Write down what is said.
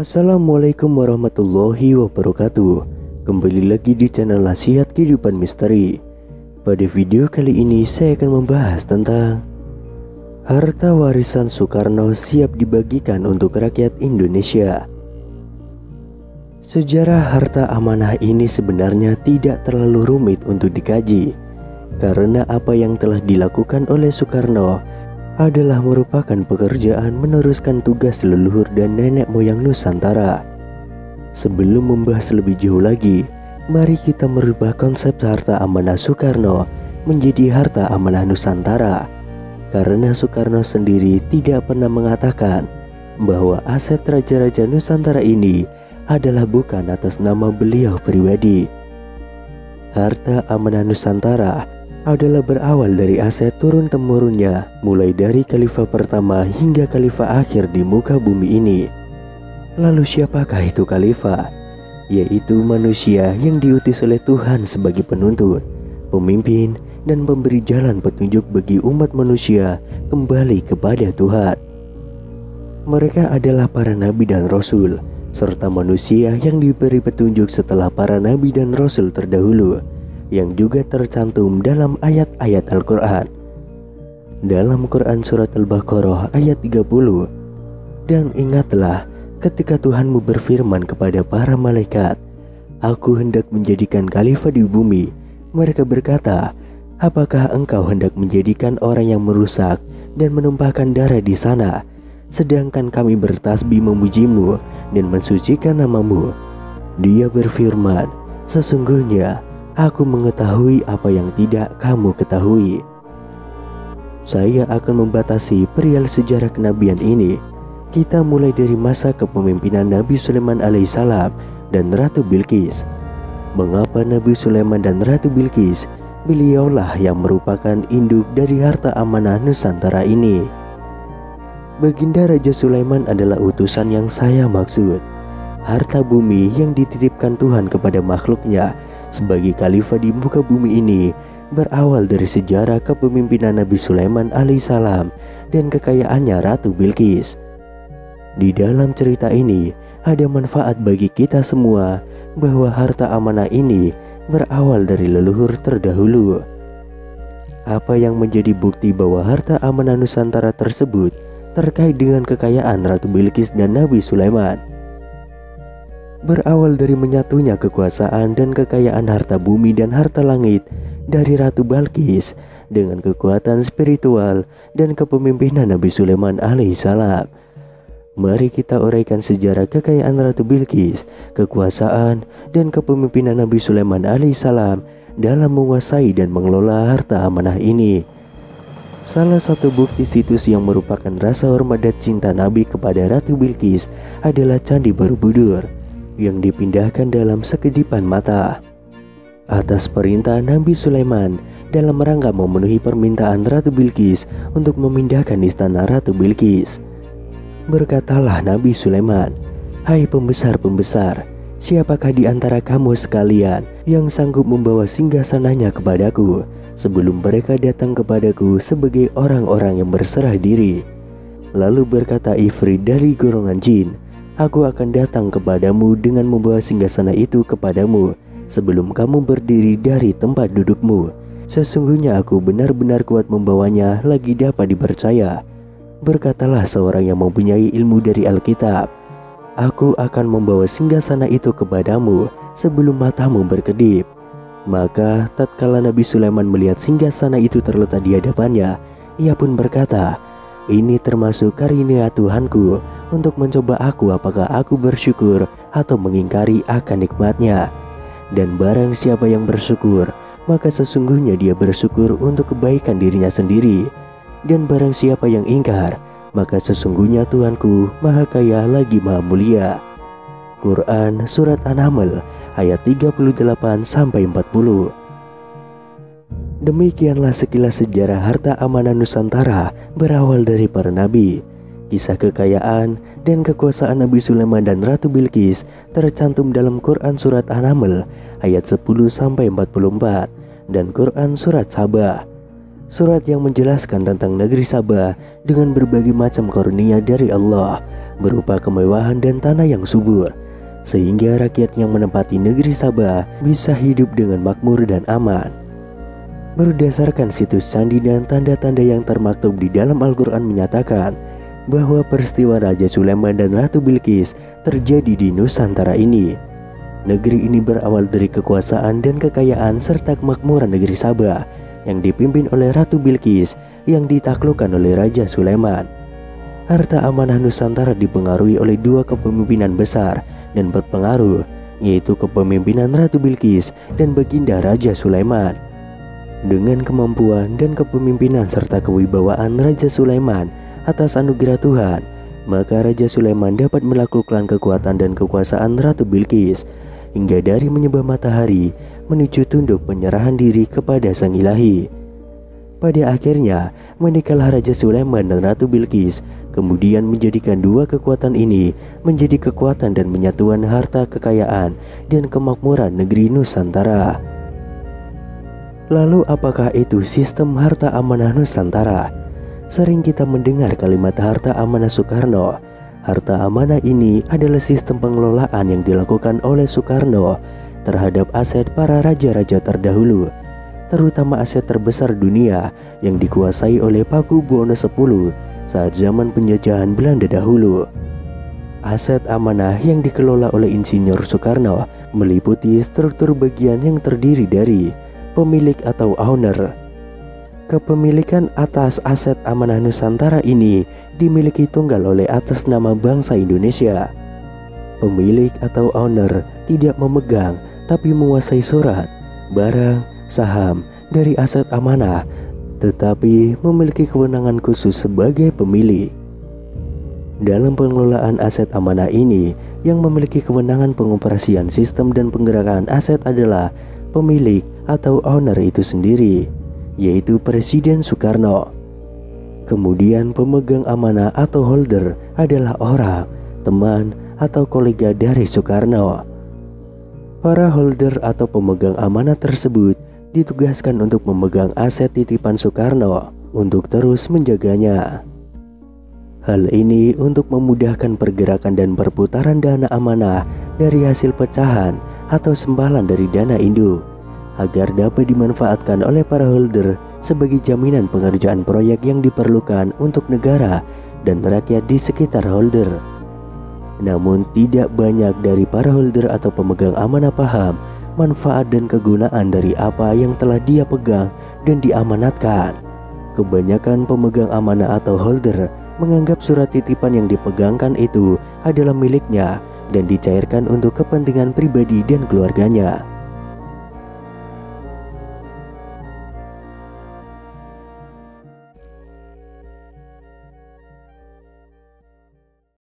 Assalamualaikum warahmatullahi wabarakatuh. Kembali lagi di channel Nasihat Kehidupan Misteri. Pada video kali ini saya akan membahas tentang harta warisan Soekarno siap dibagikan untuk rakyat Indonesia. Sejarah harta amanah ini sebenarnya tidak terlalu rumit untuk dikaji, karena apa yang telah dilakukan oleh Soekarno adalah merupakan pekerjaan meneruskan tugas leluhur dan nenek moyang Nusantara. Sebelum membahas lebih jauh lagi, mari kita merubah konsep harta amanah Soekarno menjadi harta amanah Nusantara. Karena Soekarno sendiri tidak pernah mengatakan bahwa aset raja-raja Nusantara ini adalah bukan atas nama beliau pribadi. Harta amanah Nusantara adalah berawal dari aset turun-temurunnya, mulai dari khalifah pertama hingga khalifah akhir di muka bumi ini. Lalu siapakah itu khalifah? Yaitu manusia yang diutus oleh Tuhan sebagai penuntun, pemimpin, dan pemberi jalan petunjuk bagi umat manusia kembali kepada Tuhan. Mereka adalah para nabi dan rasul, serta manusia yang diberi petunjuk setelah para nabi dan rasul terdahulu, yang juga tercantum dalam ayat-ayat Al-Quran. Dalam Quran Surat Al-Baqarah ayat 30, "Dan ingatlah ketika Tuhanmu berfirman kepada para malaikat, Aku hendak menjadikan khalifah di bumi. Mereka berkata, apakah engkau hendak menjadikan orang yang merusak dan menumpahkan darah di sana, sedangkan kami bertasbih memujimu dan mensucikan namamu? Dia berfirman, sesungguhnya Aku mengetahui apa yang tidak kamu ketahui." Saya akan membatasi perial sejarah kenabian ini. Kita mulai dari masa kepemimpinan Nabi Sulaiman alaihissalam dan Ratu Bilqis. Mengapa Nabi Sulaiman dan Ratu Bilqis? Beliaulah yang merupakan induk dari harta amanah Nusantara ini. Baginda Raja Sulaiman adalah utusan yang saya maksud. Harta bumi yang dititipkan Tuhan kepada makhluknya sebagai khalifah di muka bumi ini berawal dari sejarah kepemimpinan Nabi Sulaiman alaihissalam dan kekayaannya Ratu Bilqis. Di dalam cerita ini ada manfaat bagi kita semua bahwa harta amanah ini berawal dari leluhur terdahulu. Apa yang menjadi bukti bahwa harta amanah Nusantara tersebut terkait dengan kekayaan Ratu Bilqis dan Nabi Sulaiman? Berawal dari menyatunya kekuasaan dan kekayaan harta bumi dan harta langit dari Ratu Bilqis dengan kekuatan spiritual dan kepemimpinan Nabi Sulaiman alaihissalam. Mari kita uraikan sejarah kekayaan Ratu Bilqis, kekuasaan, dan kepemimpinan Nabi Sulaiman alaihissalam dalam menguasai dan mengelola harta amanah ini. Salah satu bukti situs yang merupakan rasa hormat dan cinta Nabi kepada Ratu Bilqis adalah Candi Borobudur yang dipindahkan dalam sekedipan mata. Atas perintah Nabi Sulaiman dalam rangka memenuhi permintaan Ratu Bilqis untuk memindahkan istana Ratu Bilqis. Berkatalah Nabi Sulaiman, "Hai pembesar-pembesar, siapakah di antara kamu sekalian yang sanggup membawa singgasananya kepadaku sebelum mereka datang kepadaku sebagai orang-orang yang berserah diri?" Lalu berkata Ifrit dari golongan jin, "Aku akan datang kepadamu dengan membawa singgasana itu kepadamu sebelum kamu berdiri dari tempat dudukmu. Sesungguhnya aku benar-benar kuat membawanya lagi dapat dipercaya." Berkatalah seorang yang mempunyai ilmu dari Alkitab, "Aku akan membawa singgasana itu kepadamu sebelum matamu berkedip." Maka tatkala Nabi Sulaiman melihat singgasana itu terletak di hadapannya, ia pun berkata, "Ini termasuk karunia Tuhanku untuk mencoba aku apakah aku bersyukur atau mengingkari akan nikmatnya. Dan barang siapa yang bersyukur, maka sesungguhnya dia bersyukur untuk kebaikan dirinya sendiri. Dan barang siapa yang ingkar, maka sesungguhnya Tuhanku maha kaya lagi maha mulia." Quran Surat An-Naml ayat 38-40. Demikianlah sekilas sejarah harta amanah Nusantara berawal dari para nabi. Kisah kekayaan dan kekuasaan Nabi Sulaiman dan Ratu Bilqis tercantum dalam Quran Surat An-Naml ayat 10-44 dan Quran Surat Sabah. Surat yang menjelaskan tentang negeri Sabah dengan berbagai macam karunia dari Allah berupa kemewahan dan tanah yang subur, sehingga rakyat yang menempati negeri Sabah bisa hidup dengan makmur dan aman. Berdasarkan situs candi dan tanda-tanda yang termaktub di dalam Al-Quran menyatakan bahwa peristiwa Raja Sulaiman dan Ratu Bilqis terjadi di Nusantara ini. Negeri ini berawal dari kekuasaan dan kekayaan serta kemakmuran negeri Sabah yang dipimpin oleh Ratu Bilqis yang ditaklukkan oleh Raja Sulaiman. Harta amanah Nusantara dipengaruhi oleh dua kepemimpinan besar dan berpengaruh, yaitu kepemimpinan Ratu Bilqis dan Baginda Raja Sulaiman. Dengan kemampuan dan kepemimpinan serta kewibawaan Raja Sulaiman atas anugerah Tuhan, maka Raja Sulaiman dapat menaklukkan kekuatan dan kekuasaan Ratu Bilqis hingga dari menyembah matahari menuju tunduk penyerahan diri kepada Sang Ilahi. Pada akhirnya menikahlah Raja Sulaiman dan Ratu Bilqis, kemudian menjadikan dua kekuatan ini menjadi kekuatan dan menyatuan harta kekayaan dan kemakmuran negeri Nusantara. Lalu apakah itu sistem harta amanah Nusantara? Sering kita mendengar kalimat harta amanah Soekarno. Harta amanah ini adalah sistem pengelolaan yang dilakukan oleh Soekarno terhadap aset para raja-raja terdahulu, terutama aset terbesar dunia yang dikuasai oleh Pakubuwono X saat zaman penjajahan Belanda dahulu. Aset amanah yang dikelola oleh Insinyur Soekarno meliputi struktur bagian yang terdiri dari pemilik atau owner. Kepemilikan atas aset amanah Nusantara ini dimiliki tunggal oleh atas nama bangsa Indonesia. Pemilik atau owner tidak memegang tapi menguasai surat, barang, saham dari aset amanah, tetapi memiliki kewenangan khusus sebagai pemilik. Dalam pengelolaan aset amanah ini, yang memiliki kewenangan pengoperasian sistem dan penggerakan aset adalah pemilik atau owner itu sendiri, yaitu Presiden Soekarno. Kemudian pemegang amanah atau holder adalah orang, teman, atau kolega dari Soekarno. Para holder atau pemegang amanah tersebut ditugaskan untuk memegang aset titipan Soekarno untuk terus menjaganya. Hal ini untuk memudahkan pergerakan dan perputaran dana amanah dari hasil pecahan atau sempalan dari dana induk, agar dapat dimanfaatkan oleh para holder sebagai jaminan pengerjaan proyek yang diperlukan untuk negara dan rakyat di sekitar holder. Namun tidak banyak dari para holder atau pemegang amanah paham manfaat dan kegunaan dari apa yang telah dia pegang dan diamanatkan. Kebanyakan pemegang amanah atau holder menganggap surat titipan yang dipegangkan itu adalah miliknya dan dicairkan untuk kepentingan pribadi dan keluarganya.